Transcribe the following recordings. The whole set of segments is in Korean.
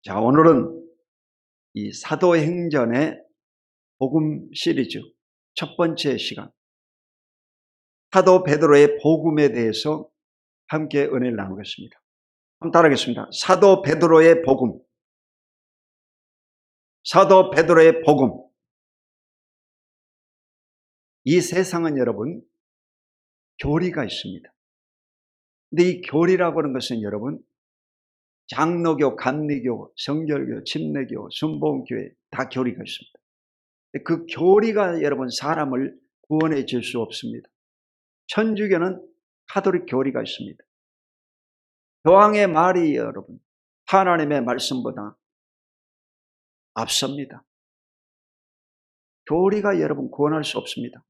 자, 오늘은 이 사도행전의 복음 시리즈 첫 번째 시간, 사도 베드로의 복음에 대해서 함께 은혜를 나누겠습니다. 한번 따라하겠습니다. 사도 베드로의 복음. 사도 베드로의 복음. 이 세상은 여러분 교리가 있습니다. 근데 이 교리라고 하는 것은 여러분 장로교, 감리교, 성결교, 침례교, 순복음교회 다 교리가 있습니다. 그 교리가 여러분 사람을 구원해 줄 수 없습니다. 천주교는 카톨릭 교리가 있습니다. 교황의 말이 여러분 하나님의 말씀보다 앞섭니다. 교리가 여러분 구원할 수 없습니다.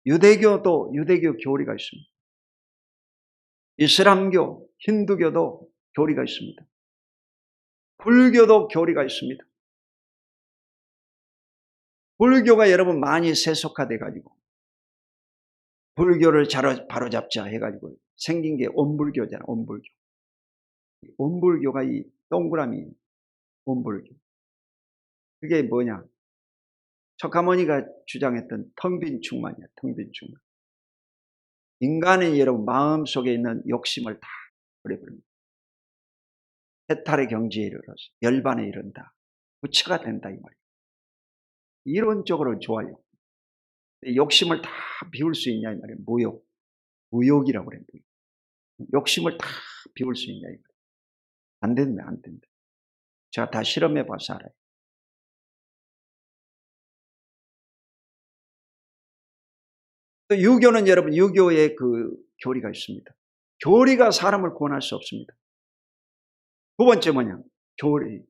유대교도 유대교 교리가 있습니다. 이슬람교, 힌두교도 교리가 있습니다. 불교도 교리가 있습니다. 불교가 여러분 많이 세속화돼 가지고 불교를 바로잡자 해가지고 생긴 게 온불교잖아요. 온불교. 온불교가 이 동그라미 온불교. 그게 뭐냐? 석가모니가 주장했던 텅 빈 충만이야. 텅 빈 충만. 인간의 여러분 마음속에 있는 욕심을 다 버려버립니다. 해탈의 경지에 이르러서 열반에 이른다. 부처가 된다 이 말이에요. 이론적으로 좋아요. 욕심을 다 비울 수 있냐 이 말이에요. 무욕. 무욕이라고 그래요. 욕심을 다 비울 수 있냐 이 말이에요. 안 된다. 안 된다. 제가 다 실험해 봐서 알아요. 또 유교는 여러분 유교의 그 교리가 있습니다. 교리가 사람을 구원할 수 없습니다. 두 번째 뭐냐? 교리.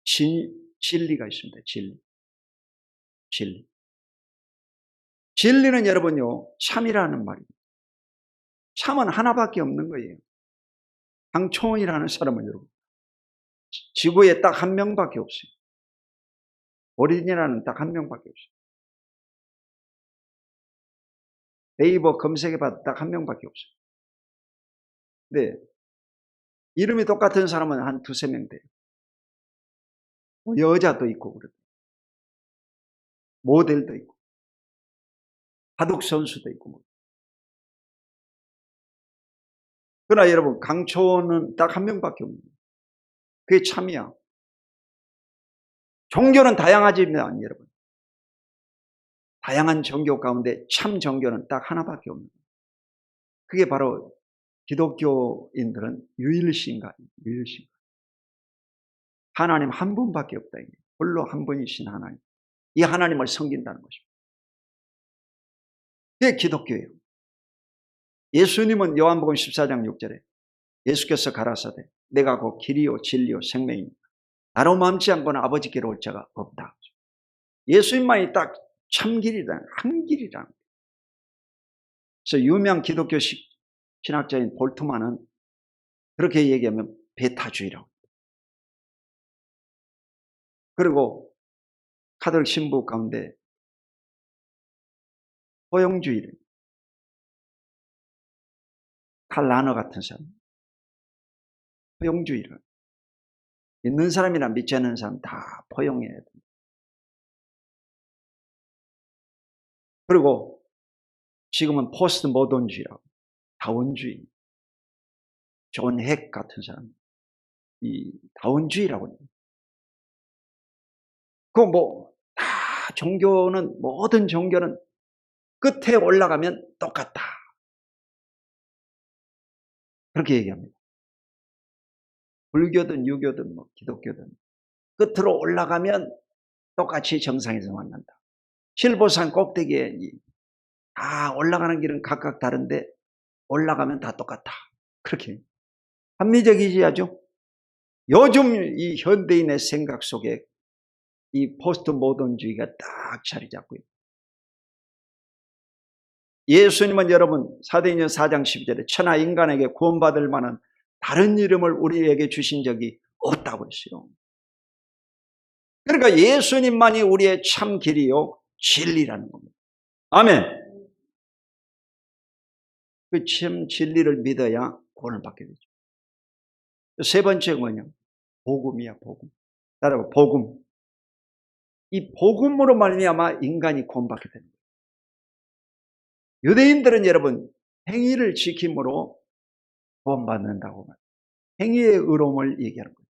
진리가 있습니다. 진리. 진리는 여러분요, 참이라는 말입니다. 참은 하나밖에 없는 거예요. 강초원이라는 사람은 여러분, 지구에 딱 한 명밖에 없어요. 오리진이라는 딱 한 명밖에 없어요. 네이버 검색해봐도 딱 한 명밖에 없어요. 네. 이름이 똑같은 사람은 한 두세 명 돼요. 여자도 있고, 그래도. 모델도 있고, 바둑 선수도 있고. 그러나 여러분, 강초원은 딱 한 명밖에 없는 거예요. 그게 참이야. 종교는 다양하지만 여러분, 다양한 종교 가운데 참 종교는 딱 하나밖에 없는 거예요. 그게 바로 기독교인들은 유일신가. 하나님 한 분밖에 없다. 홀로 한 분이신 하나님. 이 하나님을 섬긴다는 것입니다. 그게 기독교예요. 예수님은 요한복음 14장 6절에 예수께서 가라사대 내가 곧 길이요 진리요 생명이니라. 나로 맘지 않고는 아버지께로 올 자가 없다. 예수님만이 딱 참길이라는, 한 길이라는. 그래서 유명 기독교 신학자인 볼트만은 그렇게 얘기하면 베타주의라고. 그리고 카톨릭 신부 가운데 포용주의를, 칼 라너 같은 사람, 포용주의를. 믿는 사람이나 믿지 않는 사람 다 포용해야 됩니다. 그리고 지금은 포스트 모던주의라고, 다원주의. 존 핵 같은 사람, 이 다원주의라고 해요. 다 종교는, 모든 종교는 끝에 올라가면 똑같다. 그렇게 얘기합니다. 불교든 유교든 기독교든 끝으로 올라가면 똑같이 정상에서 만난다. 실보산 꼭대기에 다 올라가는 길은 각각 다른데 올라가면 다 똑같다. 그렇게 합리적이지 아주. 요즘 이 현대인의 생각 속에 이 포스트 모던주의가 딱 자리 잡고 있다. 예수님은 여러분 사도행전 4장 12절에 천하 인간에게 구원받을 만한 다른 이름을 우리에게 주신 적이 없다고 했어요. 그러니까 예수님만이 우리의 참 길이요 진리라는 겁니다. 아멘. 그 참 진리를 믿어야 구원을 받게 되죠. 세 번째 뭐냐? 복음이야, 복음. 따라봐, 복음. 이 복음으로 말미암아 인간이 구원받게 되는 거예요. 유대인들은 여러분 행위를 지킴으로 구원받는다고 말해요. 행위의 의로움을 얘기하는 거예요.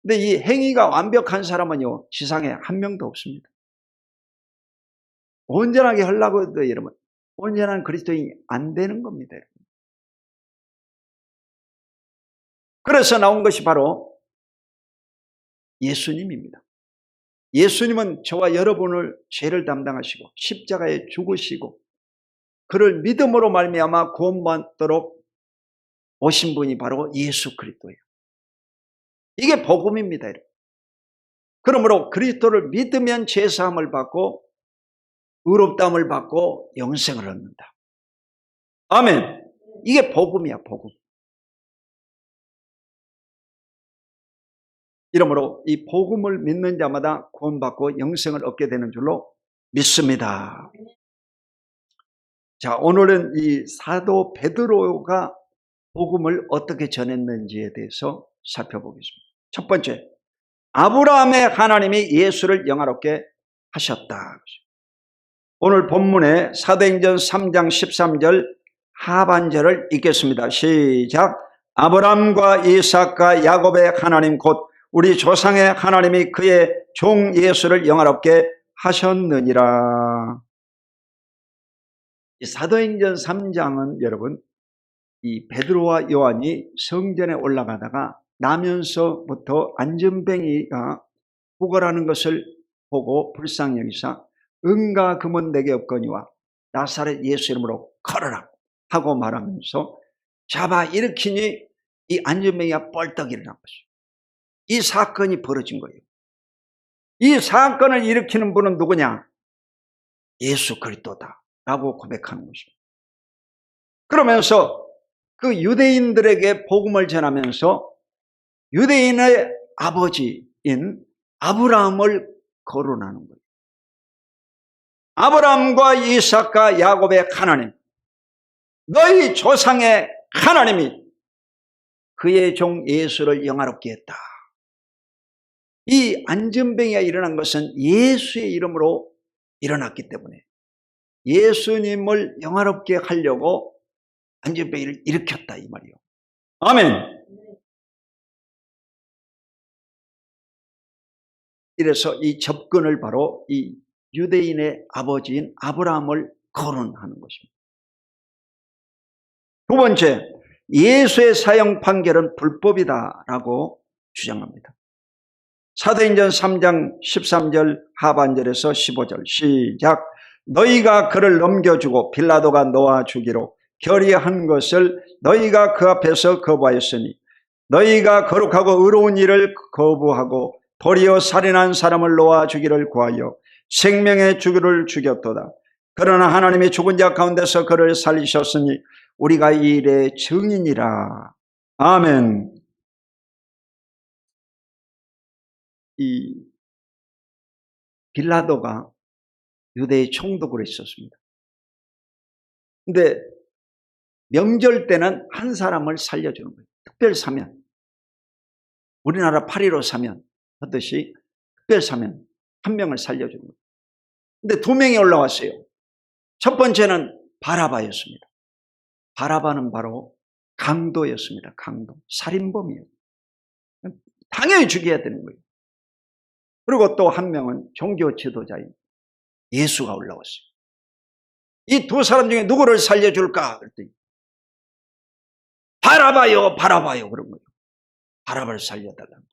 근데 이 행위가 완벽한 사람은요, 지상에 한 명도 없습니다. 온전하게 하려고 해도 여러분, 온전한 그리스도인이 안 되는 겁니다. 여러분. 그래서 나온 것이 바로 예수님입니다. 예수님은 저와 여러분을 죄를 담당하시고 십자가에 죽으시고 그를 믿음으로 말미암아 구원받도록 오신 분이 바로 예수 그리스도예요. 이게 복음입니다. 여러분. 그러므로 그리스도를 믿으면 죄사함을 받고 의롭다함을 받고 영생을 얻는다. 아멘. 이게 복음이야, 복음. 이러므로 이 복음을 믿는 자마다 구원받고 영생을 얻게 되는 줄로 믿습니다. 자, 오늘은 이 사도 베드로가 복음을 어떻게 전했는지에 대해서 살펴보겠습니다. 첫 번째, 아브라함의 하나님이 예수를 영화롭게 하셨다. 오늘 본문에 사도행전 3장 13절 하반절을 읽겠습니다. 시작. 아브라함과 이삭과 야곱의 하나님 곧 우리 조상의 하나님이 그의 종 예수를 영화롭게 하셨느니라. 이 사도행전 3장은 여러분 이 베드로와 요한이 성전에 올라가다가 나면서부터 안전뱅이가 구걸하는 것을 보고 불쌍히 여기사 은과 금은 내게 없거니와 나사렛 예수 이름으로 걸어라 하고 말하면서 잡아 일으키니 이 안전뱅이가 뻘떡 일어난 것이죠. 이 사건이 벌어진 거예요. 이 사건을 일으키는 분은 누구냐? 예수 그리스도다 라고 고백하는 것입니다. 그러면서 그 유대인들에게 복음을 전하면서 유대인의 아버지인 아브라함을 거론하는 거예요. 아브라함과 이삭과 야곱의 하나님, 너희 조상의 하나님이 그의 종 예수를 영화롭게 했다. 이 안전뱅이가 일어난 것은 예수의 이름으로 일어났기 때문에 예수님을 영화롭게 하려고 안전뱅이를 일으켰다 이 말이에요. 아멘. 이래서 이 접근을 바로 이 유대인의 아버지인 아브라함을 거론하는 것입니다. 두 번째, 예수의 사형 판결은 불법이다라고 주장합니다. 사도행전 3장 13절 하반절에서 15절 시작. 너희가 그를 넘겨주고 빌라도가 놓아주기로 결의한 것을 너희가 그 앞에서 거부하였으니 너희가 거룩하고 의로운 일을 거부하고 도리어 살인한 사람을 놓아주기를 구하여 생명의 주기를 죽였도다. 그러나 하나님이 죽은 자 가운데서 그를 살리셨으니 우리가 이 일의 증인이라. 아멘. 이 빌라도가 유대의 총독으로 있었습니다. 근데 명절 때는 한 사람을 살려주는 거예요. 특별 사면. 우리나라 8.15 사면 하듯이 특별 사면 한 명을 살려주는 거예요. 근데 두 명이 올라왔어요. 첫 번째는 바라바였습니다. 바라바는 바로 강도였습니다. 강도. 살인범이에요. 당연히 죽여야 되는 거예요. 그리고 또 한 명은 종교 지도자인 예수가 올라왔어요. 이 두 사람 중에 누구를 살려줄까? 그랬더니 바라바요, 바라바요 그런 거예요. 바라바를 살려달라는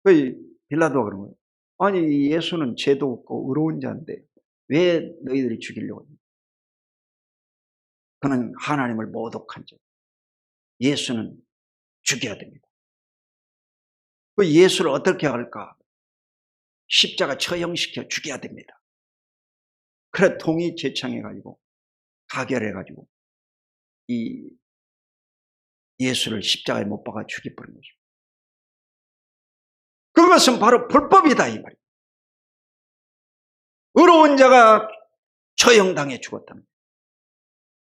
거예요. 빌라도가 그런 거예요. 아니 예수는 죄도 없고 의로운 자인데 왜 너희들이 죽이려고 하냐? 그는 하나님을 모독한 자. 예수는 죽여야 됩니다. 그 예수를 어떻게 할까? 십자가 처형시켜 죽여야 됩니다. 그래 통이 제창해가지고 가결해가지고 이 예수를 십자가에 못 박아 죽여버린 것입니다. 그것은 바로 불법이다 이 말이에요. 의로운 자가 처형당해 죽었다는 거예요.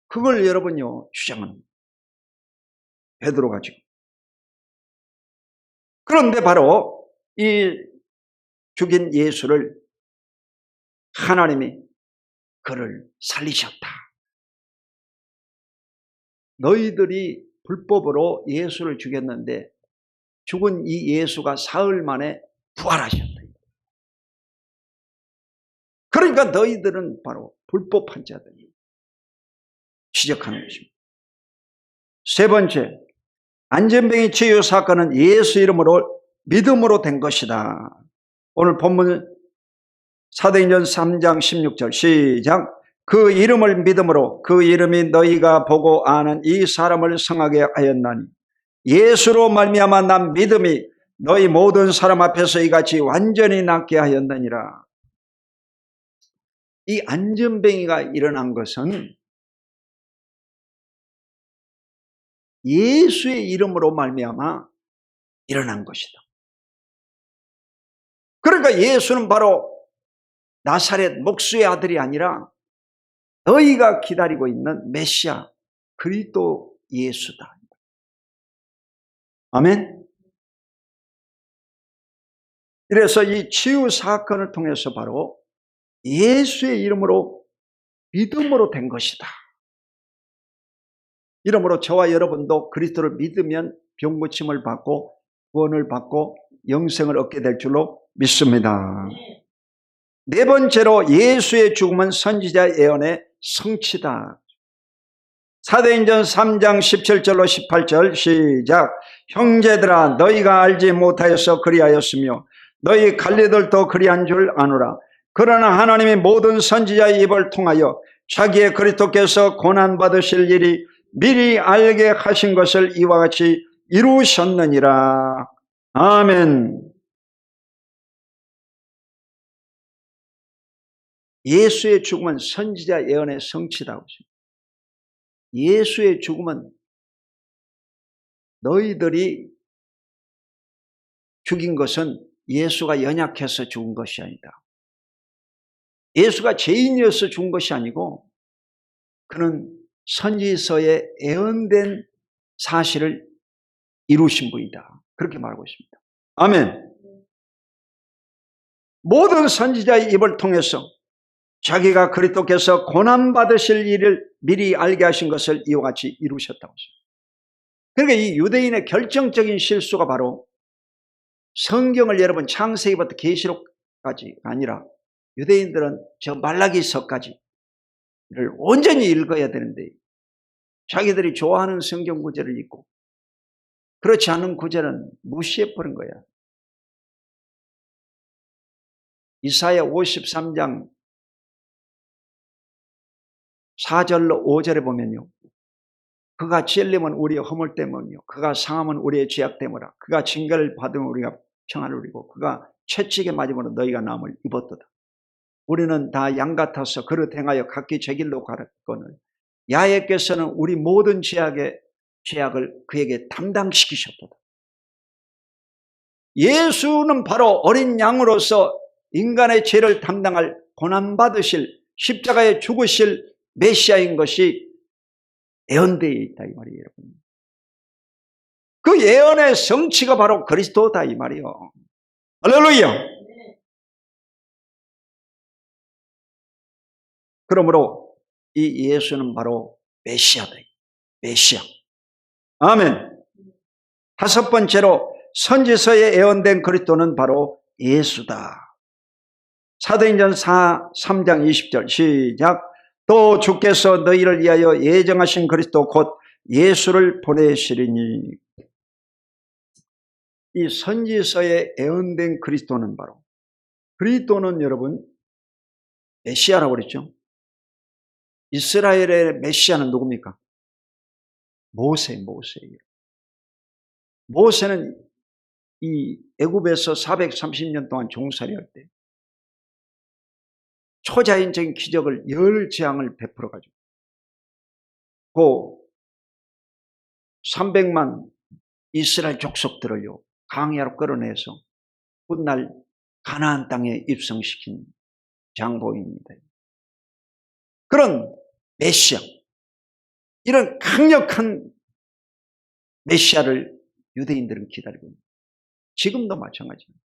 그걸 여러분요 주장합니다. 베드로가 지금. 그런데 바로 이 죽인 예수를 하나님이 그를 살리셨다. 너희들이 불법으로 예수를 죽였는데 죽은 이 예수가 사흘 만에 부활하셨다. 그러니까 너희들은 바로 불법한 자들이 지적하는 것입니다. 세 번째, 안전병이 치유 사건은 예수 이름으로 믿음으로 된 것이다. 오늘 본문 사도행전 3장 16절 시작. 그 이름을 믿음으로 그 이름이 너희가 보고 아는 이 사람을 성하게 하였나니 예수로 말미암아 난 믿음이 너희 모든 사람 앞에서 이같이 완전히 낫게 하였느니라. 이 안전병이가 일어난 것은 예수의 이름으로 말미암아 일어난 것이다. 그러니까 예수는 바로 나사렛 목수의 아들이 아니라 너희가 기다리고 있는 메시아 그리스도 예수다. 아멘. 그래서 이 치유 사건을 통해서 바로 예수의 이름으로 믿음으로 된 것이다. 이러므로 저와 여러분도 그리스도를 믿으면 병 고침을 받고 구원을 받고 영생을 얻게 될 줄로 믿습니다. 네 번째로 예수의 죽음은 선지자 예언의 성취다. 사도행전 3장 17절로 18절 시작. 형제들아 너희가 알지 못하여서 그리하였으며 너희 관리들도 그리한 줄 아노라. 그러나 하나님이 모든 선지자의 입을 통하여 자기의 그리스도께서 고난받으실 일이 미리 알게 하신 것을 이와 같이 이루셨느니라. 아멘. 예수의 죽음은 선지자 예언의 성취다. 예수의 죽음은 너희들이 죽인 것은 예수가 연약해서 죽은 것이 아니다. 예수가 죄인이어서 죽은 것이 아니고 그는 선지서에 예언된 사실을 이루신 분이다. 그렇게 말하고 있습니다. 아멘. 모든 선지자의 입을 통해서 자기가 그리스도께서 고난받으실 일을 미리 알게 하신 것을 이와 같이 이루셨다고 했습니다. 그러니까 이 유대인의 결정적인 실수가 바로 성경을 여러분 창세기부터 계시록까지가 아니라 유대인들은 저 말라기서까지를 온전히 읽어야 되는데 자기들이 좋아하는 성경 구절을 읽고 그렇지 않은 구절은 무시해버린 거야. 이사야 53장 4절로 5절에 보면요. 그가 찔림은 우리의 허물 때문이요. 그가 상함은 우리의 죄악 때문이라. 그가 징계를 받으면 우리가 평안을 누리고 그가 채찍에 맞으므로 너희가 나음을 입었도다. 우리는 다 양 같아서 그릇 행하여 각기 제 길로 가거늘 야훼께서는 우리 모든 죄악을 그에게 담당시키셨도다. 예수는 바로 어린 양으로서 인간의 죄를 담당할 고난받으실 십자가에 죽으실 메시아인 것이 예언되어 있다 이 말이에요. 여러분. 그 예언의 성취가 바로 그리스도다 이 말이에요. 할렐루야. 그러므로 이 예수는 바로 메시아다. 메시아. 아멘. 다섯 번째로 선지서에 예언된 그리스도는 바로 예수다. 사도행전 3장 20절 시작. 또 주께서 너희를 위하여 예정하신 그리스도 곧 예수를 보내시리니. 이 선지서에 예언된 그리스도는 바로 그리스도는 여러분 메시아라고 그랬죠. 이스라엘의 메시아는 누굽니까? 모세예요. 모세는 이 애굽에서 430년 동안 종살이할 때 초자연적인 기적을 열 재앙을 베풀어 가지고 그 300만 이스라엘 족속들을요 광야로 끌어내서 훗날 가나안 땅에 입성시킨 장보입니다. 그런 메시아, 이런 강력한 메시아를 유대인들은 기다리고 있습니다. 지금도 마찬가지입니다.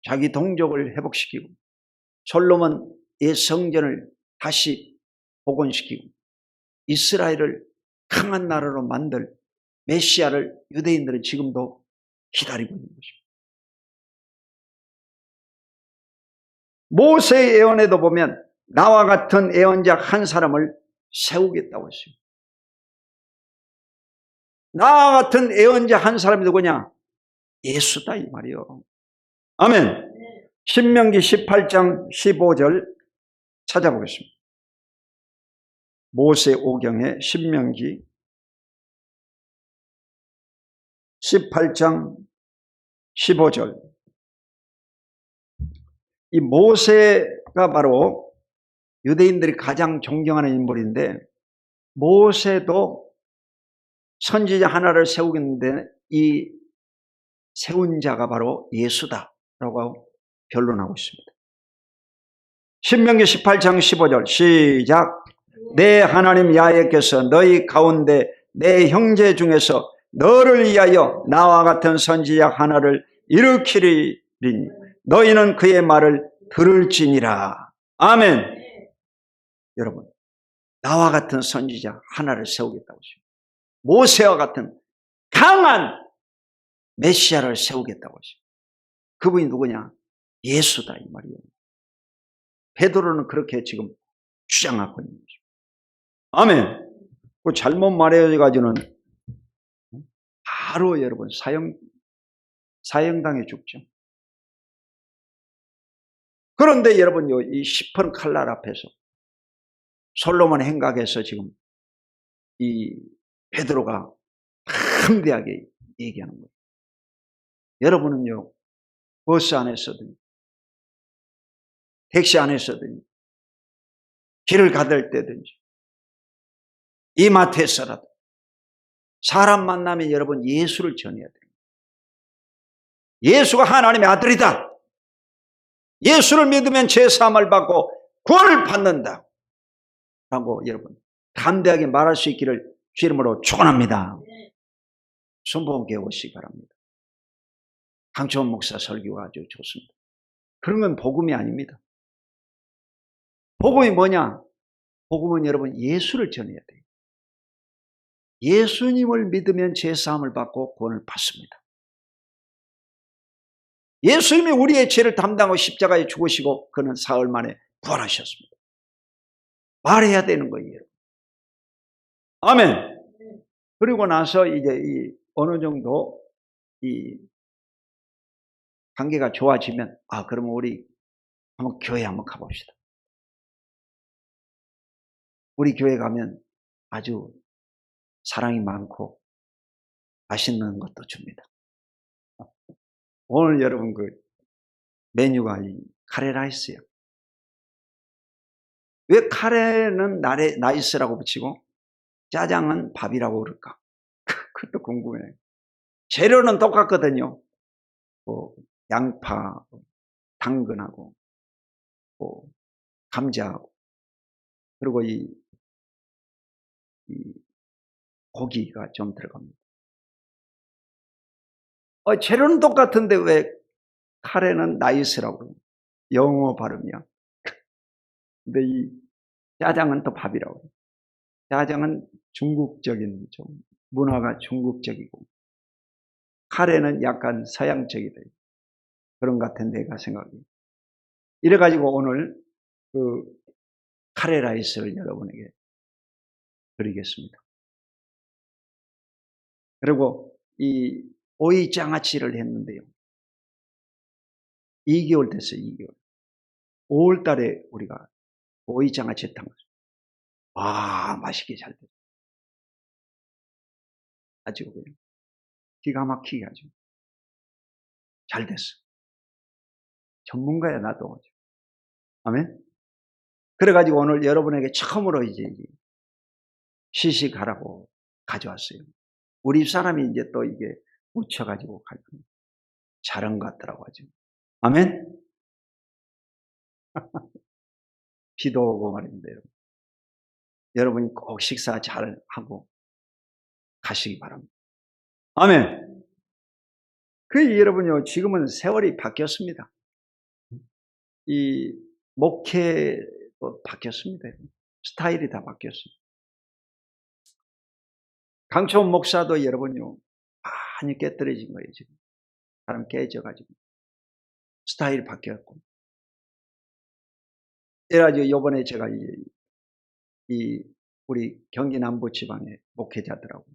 자기 동족을 회복시키고 솔로몬의 성전을 다시 복원시키고 이스라엘을 강한 나라로 만들 메시아를 유대인들은 지금도 기다리고 있는 것입니다. 모세의 예언에도 보면 나와 같은 예언자 한 사람을 세우겠다고 했어요. 나와 같은 예언자 한 사람이 누구냐? 예수다 이 말이요. 아멘. 신명기 18장 15절 찾아보겠습니다. 모세 오경의 신명기 18장 15절. 이 모세가 바로 유대인들이 가장 존경하는 인물인데 모세도 선지자 하나를 세우겠는데 이 세운 자가 바로 예수다라고 변론하고 있습니다. 신명기 18장 15절 시작. 내 하나님 야훼께서 너희 가운데 내 형제 중에서 너를 위하여 나와 같은 선지자 하나를 일으키리니 너희는 그의 말을 들을지니라. 아멘. 여러분, 나와 같은 선지자 하나를 세우겠다고 했습니다. 모세와 같은 강한 메시아를 세우겠다고 했습니다. 그분이 누구냐? 예수다 이 말이에요. 베드로는 그렇게 지금 주장하고 있는 거죠. 아멘. 그 잘못 말해가지고는 바로 여러분 사형당해 죽죠. 그런데 여러분요, 이 시폰 칼날 앞에서 솔로몬 행각에서 지금 이 베드로가 담대하게 얘기하는 거예요. 여러분은요, 버스 안에서든 택시 안에서든 길을 가들 때든지 이마트에서라도 사람 만나면 여러분 예수를 전해야 돼요. 예수가 하나님의 아들이다. 예수를 믿으면 죄사함을 받고 구원을 받는다. 라고 여러분 담대하게 말할 수 있기를 주 이름으로 축원합니다. 순복음교회 오시기 바랍니다. 강초원 목사 설교가 아주 좋습니다. 그런 건 복음이 아닙니다. 복음이 뭐냐? 복음은 여러분 예수를 전해야 돼요. 예수님을 믿으면 죄사함을 받고 구원을 받습니다. 예수님이 우리의 죄를 담당하고 십자가에 죽으시고 그는 사흘 만에 부활하셨습니다. 말해야 되는 거예요. 아멘. 그리고 나서 이제 이 어느 정도 이 관계가 좋아지면 그러면 우리 한번 교회 한번 가봅시다. 우리 교회 가면 아주 사랑이 많고 맛있는 것도 줍니다. 오늘 여러분 그 메뉴가 이 카레 라이스예요. 왜 카레는 라이스라고 붙이고 짜장은 밥이라고 그럴까? 그것도 궁금해요. 재료는 똑같거든요. 뭐 양파, 당근하고 뭐 감자하고 그리고 이 고기가 좀 들어갑니다. 재료는 똑같은데 왜 카레는 라이스라고 그러냐? 영어 발음이야. 근데 이 짜장은 또 밥이라고 해요. 짜장은 중국적인 좀 문화가 중국적이고 카레는 약간 서양적이다. 그런 것 같은 내가 생각이. 이래가지고 오늘 그 카레 라이스를 여러분에게 드리겠습니다. 그리고 이 오이 장아찌를 했는데요. 2개월 됐어요. 2개월. 5월 달에 우리가 오이 장아찌 했던 거죠. 맛있게 잘 됐어요. 아주 그냥 기가 막히게 아주 잘 됐어. 전문가야 나도. 아멘. 그래가지고 오늘 여러분에게 처음으로 이제 시식하라고 가져왔어요. 우리 사람이 이제 또 이게 묻혀가지고 갈 겁니다. 잘한 것 같더라고 아주. 아멘. 비도 오고 말입니다. 여러분. 여러분이 꼭 식사 잘 하고 가시기 바랍니다. 아멘. 여러분요, 지금은 세월이 바뀌었습니다. 이 목회도 바뀌었습니다. 스타일이 다 바뀌었습니다. 강초원 목사도 여러분요, 많이 깨뜨려진 거예요, 지금. 사람 깨져가지고. 스타일이 바뀌었고. 그래가지고 요번에 제가 우리 경기 남부 지방의 목회자들하고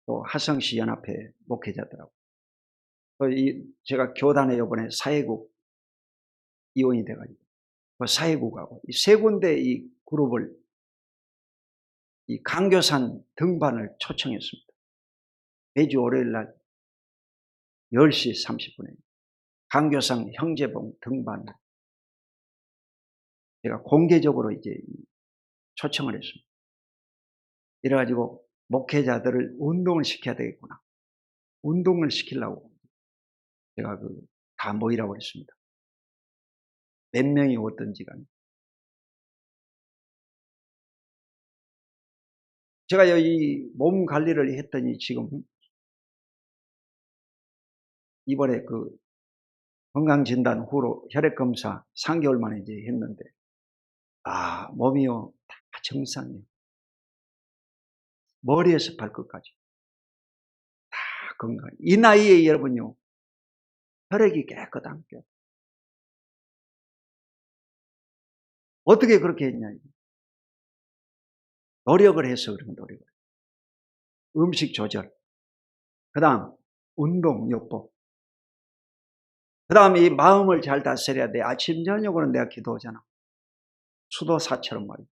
또 하성시 연합회 목회자들하고 또 제가 교단에 요번에 사회국 이원이 돼가지고 그 사회국하고 이 세 군데 이 그룹을 이 강교산 등반을 초청했습니다. 매주 월요일날 10시 30분에 강교산 형제봉 등반을 제가 공개적으로 이제 초청을 했습니다. 이래가지고 목회자들을 운동을 시켜야 되겠구나. 운동을 시키려고 제가 다 모이라고 그랬습니다. 몇 명이 오든지 간에. 제가 이 몸 관리를 했더니 지금 이번에 건강진단 후로 혈액검사 3개월 만에 이제 했는데, 몸이요, 다 정상이에요. 머리에서 발끝까지. 다 건강. 이 나이에 여러분요, 혈액이 깨끗한 게. 어떻게 그렇게 했냐. 노력을 해서 그런 노력을. 음식 조절. 그 다음, 운동, 요법. 그 다음, 이 마음을 잘 다스려야 돼. 아침, 저녁으로는 내가 기도하잖아. 수도사처럼 말이야.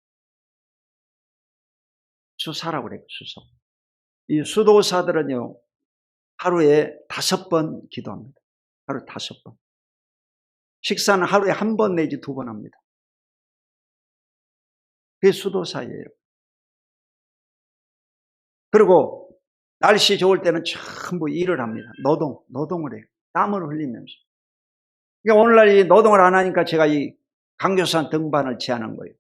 수사라고 그래요, 수소. 이 수도사들은요, 하루에 5번 기도합니다. 하루 5번. 식사는 하루에 1번 내지 2번 합니다. 그게 수도사예요. 그리고 날씨 좋을 때는 전부 일을 합니다. 노동을 해요. 땀을 흘리면서. 그러니까 오늘날 이 노동을 안 하니까 제가 이 강교산 등반을 제안한 거예요.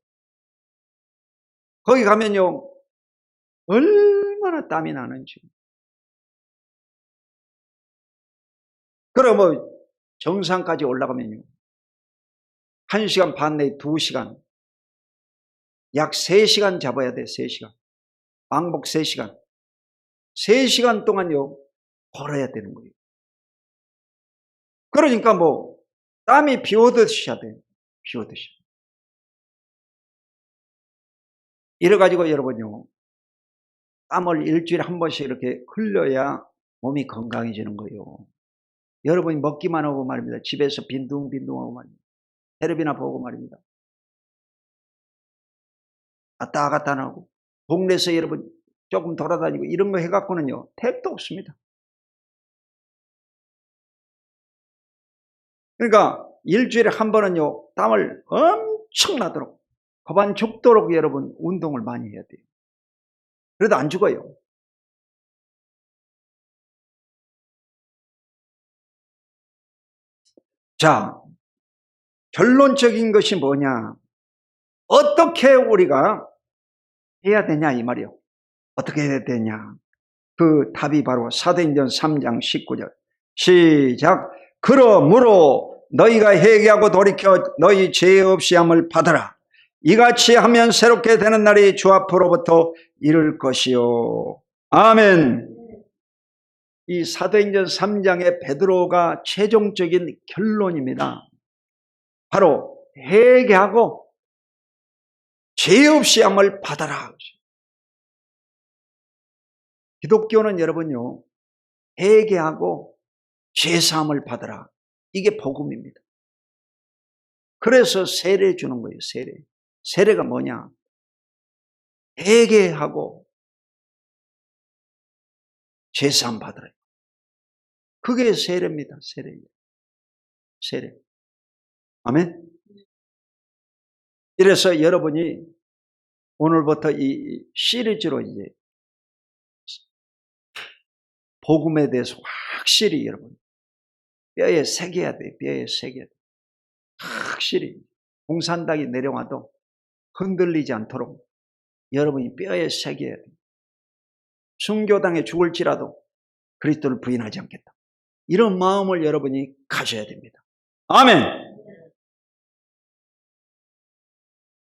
거기 가면요, 얼마나 땀이 나는지. 그럼 정상까지 올라가면요, 1시간 반 내에 2시간, 약 3시간 잡아야 돼, 3시간. 왕복 3시간. 3시간 동안요, 걸어야 되는 거예요. 그러니까 땀이 비 오듯이 해야 돼요. 비 오듯이. 이래가지고 여러분요, 땀을 일주일에 한 번씩 이렇게 흘려야 몸이 건강해지는 거예요. 여러분이 먹기만 하고 말입니다. 집에서 빈둥빈둥하고 말입니다. 텔레비나 보고 말입니다. 왔다 갔다 안 하고 동네에서 여러분 조금 돌아다니고 이런 거 해갖고는요, 택도 없습니다. 그러니까 일주일에 한 번은요, 땀을 엄청나도록 거반 죽도록 여러분 운동을 많이 해야 돼요. 그래도 안 죽어요. 자, 결론적인 것이 뭐냐? 어떻게 우리가 해야 되냐 이 말이요. 어떻게 해야 되냐? 그 답이 바로 사도행전 3장 19절. 시작. 그러므로 너희가 회개하고 돌이켜 너희 죄 없이 함을 받아라. 이같이 하면 새롭게 되는 날이 주 앞으로부터 이를 것이요. 아멘. 이 사도행전 3장의 베드로가 최종적인 결론입니다. 바로 회개하고 죄 없이 함을 받아라. 기독교는 여러분요, 회개하고 죄사함을 받아라. 이게 복음입니다. 그래서 세례 주는 거예요. 세례. 세례가 뭐냐? 회개하고 죄사함 받으라. 그게 세례입니다. 세례예요. 세례. 아멘. 이래서 여러분이 오늘부터 이 시리즈로 이제 복음에 대해서 확실히 여러분 뼈에 새겨야 돼요. 뼈에 새겨야 돼요. 확실히 공산당이 내려와도 흔들리지 않도록 여러분이 뼈에 새겨야 돼요. 순교당해 죽을지라도 그리스도를 부인하지 않겠다. 이런 마음을 여러분이 가져야 됩니다. 아멘.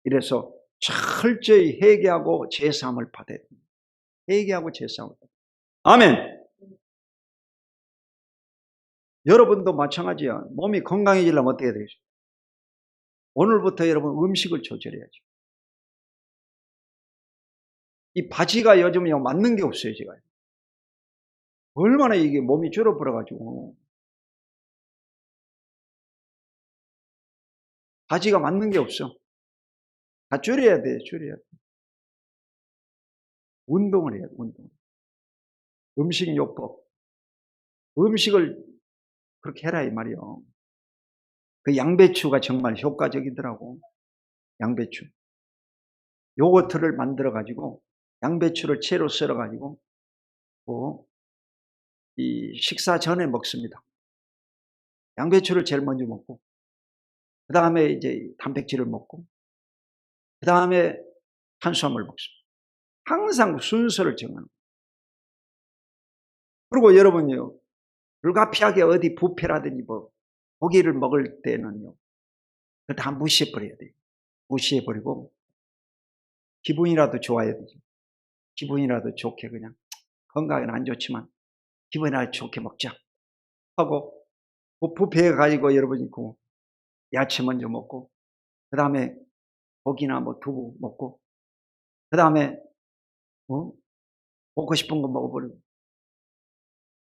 이래서 철저히 회개하고 제사함을 받아야 됩니다. 회개하고 제사함을 받아야 됩니다. 아멘. 여러분도 마찬가지야. 몸이 건강해지려면 어떻게 되겠어요? 오늘부터 여러분 음식을 조절해야죠. 이 바지가 요즘에 맞는 게 없어요, 제가. 얼마나 이게 몸이 줄어버려가지고. 바지가 맞는 게 없어. 다 줄여야 돼, 줄여야 돼. 운동을 해야 돼, 운동. 음식요법. 음식을 그렇게 해라, 이 말이요. 그 양배추가 정말 효과적이더라고. 양배추. 요거트를 만들어가지고, 양배추를 채로 썰어가지고, 이 식사 전에 먹습니다. 양배추를 제일 먼저 먹고, 그 다음에 이제 단백질을 먹고, 그 다음에 탄수화물을 먹습니다. 항상 순서를 정하는 거예요. 그리고 여러분요, 불가피하게 어디 뷔페라든지 고기를 먹을 때는요, 그거 다 무시해버려야 돼요. 무시해버리고, 기분이라도 좋아야 되죠. 기분이라도 좋게 그냥, 건강에는 안 좋지만, 기분이라도 좋게 먹자. 하고, 뷔페에 가지고 여러분이 그 야채 먼저 먹고, 그 다음에 고기나 두부 먹고, 그 다음에, 먹고 싶은 거 먹어버리고.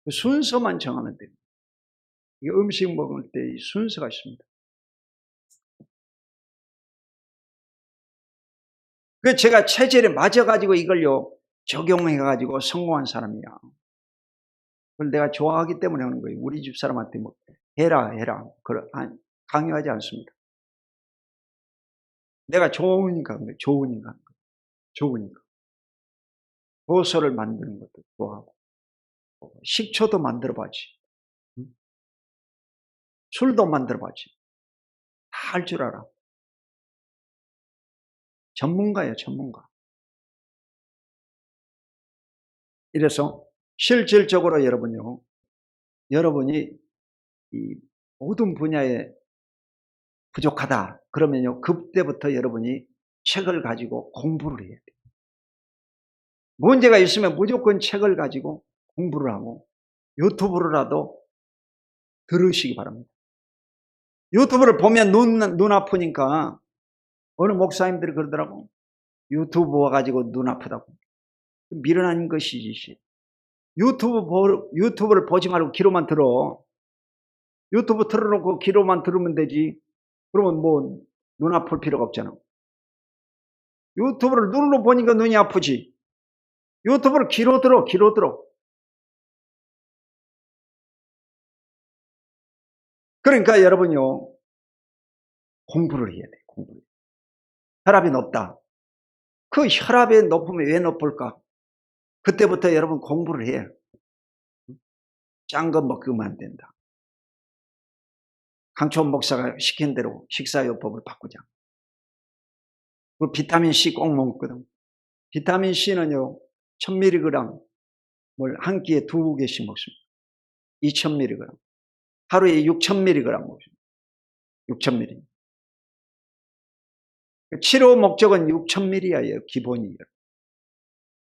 그 순서만 정하면 돼요. 이 음식 먹을 때 이 순서가 있습니다. 그 제가 체질에 맞아가지고 이걸요, 적용해가지고 성공한 사람이야. 그걸 내가 좋아하기 때문에 하는 거예요. 우리 집 사람한테 해라. 강요하지 않습니다. 내가 좋으니까 하는 거예요. 좋으니까. 도서를 만드는 것도 좋아하고, 식초도 만들어봐지. 술도 만들어봐지. 다 할 줄 알아. 전문가예요, 전문가. 이래서 실질적으로 여러분이 이 모든 분야에 부족하다 그러면요, 그때부터 여러분이 책을 가지고 공부를 해야 돼요. 문제가 있으면 무조건 책을 가지고 공부를 하고 유튜브로라도 들으시기 바랍니다. 유튜브를 보면 눈 아프니까 어느 목사님들이 그러더라고. 유튜브 와가지고 눈 아프다고. 미련한 것이지. 유튜브를 보지 말고 귀로만 들어. 유튜브 틀어놓고 귀로만 들으면 되지. 그러면 눈 아플 필요가 없잖아. 유튜브를 눈으로 보니까 눈이 아프지. 유튜브를 귀로 들어. 그러니까 여러분요, 공부를 해야 돼, 공부를. 혈압이 높다. 그 혈압이 높으면 왜 높을까? 그때부터 여러분 공부를 해. 짠 거 먹으면 안 된다. 강초원 목사가 시킨 대로 식사요법을 바꾸자. 그 비타민C 꼭 먹거든. 비타민C는요, 1000mg 뭘 한 끼에 2개씩 먹습니다. 2000mg. 하루에 6000mg 먹습니다. 6000mg. 치료 목적은 6000mg예요, 기본이에요.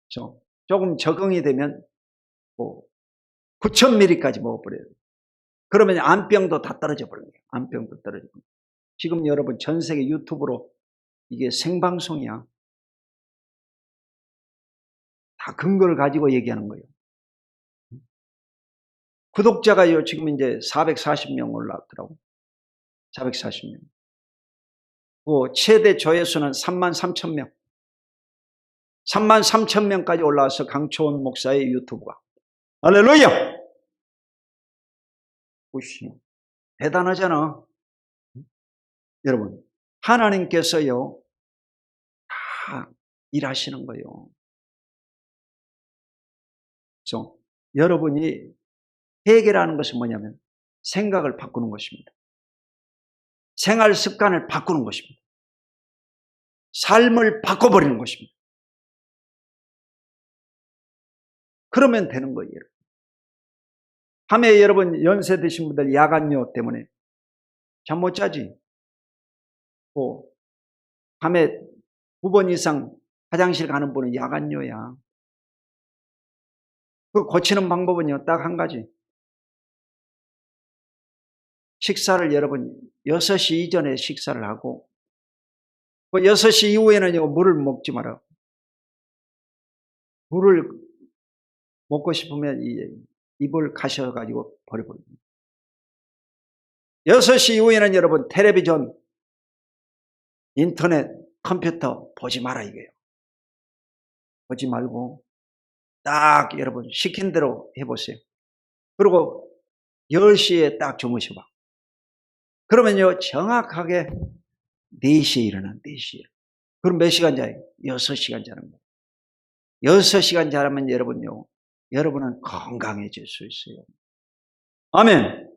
그래서 조금 적응이 되면 9000mg까지 먹어버려요. 그러면 암병도 다 떨어져 버려요. 암병도 떨어져 버려요. 지금 여러분 전 세계 유튜브로 이게 생방송이야. 다 근거를 가지고 얘기하는 거예요. 구독자가요, 지금 이제 440명 올라왔더라고. 440명. 최대 조회수는 33,000명. 33,000명까지 올라와서 강초원 목사의 유튜브가. 할렐루야! 보시오. 대단하잖아. 여러분, 하나님께서요, 다 일하시는 거예요. 그래서 여러분이 회개라는 것은 뭐냐면 생각을 바꾸는 것입니다. 생활 습관을 바꾸는 것입니다. 삶을 바꿔버리는 것입니다. 그러면 되는 거예요. 밤에 여러분 연세 드신 분들 야간요 때문에 잠 못 자지. 밤에 9번 이상 화장실 가는 분은 야간요야. 그 고치는 방법은요, 딱 한 가지. 식사를 여러분 6시 이전에 식사를 하고 6시 이후에는요, 물을 먹지 마라. 물을 먹고 싶으면 입을 가셔가지고 버려버립니다. 6시 이후에는 여러분 텔레비전, 인터넷, 컴퓨터 보지 마라 이거예요. 보지 말고 딱 여러분 시킨 대로 해보세요. 그리고 10시에 딱 주무셔봐. 그러면요 정확하게 4시에 일어나. 4시에. 그럼 몇 시간 자요? 6시간 자는 거예요. 6시간 자라면 여러분요, 여러분은 건강해질 수 있어요. 아멘.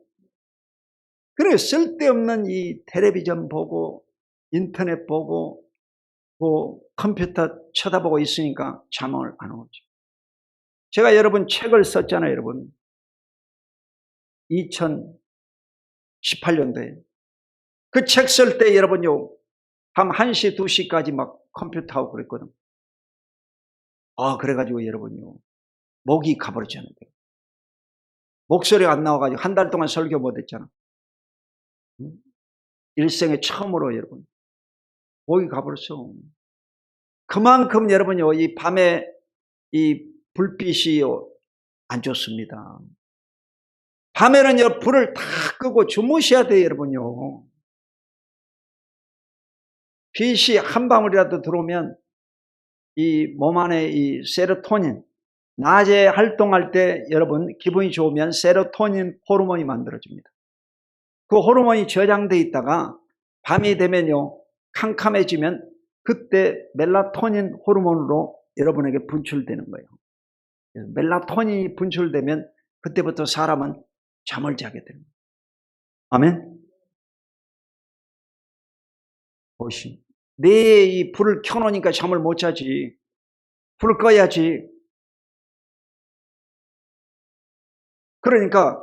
그래 쓸데없는 이 텔레비전 보고 인터넷 보고 컴퓨터 쳐다보고 있으니까 잠을 안 오죠. 제가 여러분 책을 썼잖아요. 여러분 2018년도에 그 책 쓸 때 여러분요 밤 1시 2시까지 막 컴퓨터하고 그랬거든. 그래가지고 여러분요 목이 가버렸잖아요. 목소리가 안 나와가지고 한 달 동안 설교 못했잖아. 일생에 처음으로 여러분 목이 가버렸어. 그만큼 여러분요 이 밤에 이 불빛이 안 좋습니다. 밤에는요 불을 다 끄고 주무셔야 돼요. 여러분요 빛이 한 방울이라도 들어오면 이 몸 안에 이 세로토닌, 낮에 활동할 때 여러분 기분이 좋으면 세로토닌 호르몬이 만들어집니다. 그 호르몬이 저장돼 있다가 밤이 되면요 캄캄해지면 그때 멜라토닌 호르몬으로 여러분에게 분출되는 거예요. 멜라토닌이 분출되면 그때부터 사람은 잠을 자게 됩니다. 아멘. 보시, 내 이 불을 켜놓으니까 잠을 못 자지. 불을 꺼야지. 그러니까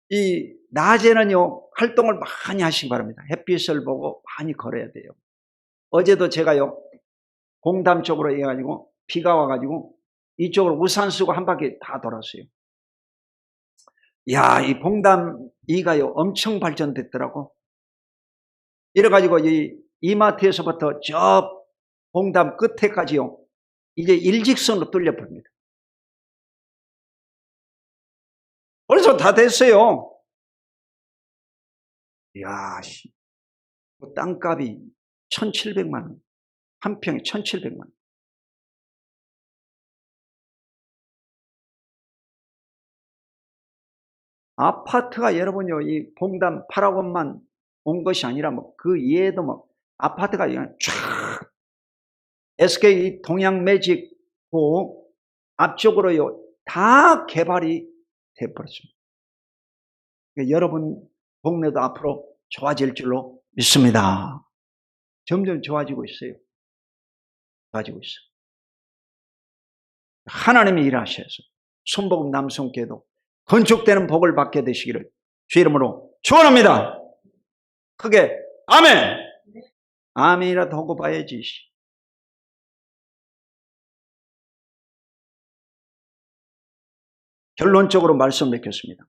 이 낮에는요 활동을 많이 하시기 바랍니다. 햇빛을 보고 많이 걸어야 돼요. 어제도 제가요 공담 쪽으로 해가지고 비가 와가지고 이쪽으로 우산 쓰고 한 바퀴 다 돌았어요. 야, 이 봉담 2가요 엄청 발전됐더라고. 이래가지고 이 이마트에서부터 저 봉담 끝에까지요 이제 일직선으로 뚫려 버립니다. 벌써 다 됐어요. 이야, 그 땅값이 1,700만 원. 한 평에 1,700만 원. 아파트가 여러분요, 이 봉담 8억원만 온 것이 아니라 그 이외에도 아파트가 그냥 쫙 SK 동양 매직 앞쪽으로요 다 개발이 돼버렸습니다. 그러니까 여러분 동네도 앞으로 좋아질 줄로 믿습니다. 점점 좋아지고 있어요. 좋아지고 있어요. 하나님이 일하셔서 순복음 남성께도 건축되는 복을 받게 되시기를 주 이름으로 축원합니다. 크게 아멘. 아멘이라도 하고 봐야지. 결론적으로 말씀 맺겠습니다.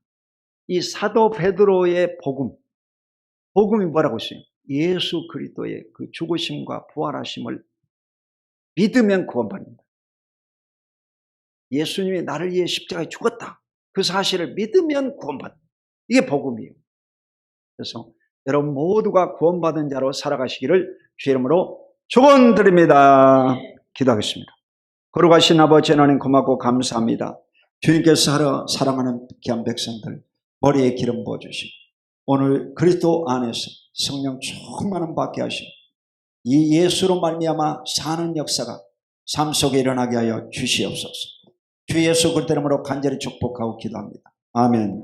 이 사도 베드로의 복음이 뭐라고 했어요? 예수 그리스도의 그 죽으심과 부활하심을 믿으면 구원받는다. 예수님이 나를 위해 십자가에 죽었다. 그 사실을 믿으면 구원받는다. 이게 복음이에요. 그래서 여러분 모두가 구원받은 자로 살아가시기를 주 이름으로 축원드립니다. 기도하겠습니다. 거룩하신 아버지 하나님 고맙고 감사합니다. 주님께서 사랑하는 귀한 백성들 머리에 기름 부어주시고 오늘 그리스도 안에서 성령 충만함 받게 하시고 이 예수로 말미암아 사는 역사가 삶 속에 일어나게 하여 주시옵소서. 주 예수 그리스도 이름으로 간절히 축복하고 기도합니다. 아멘.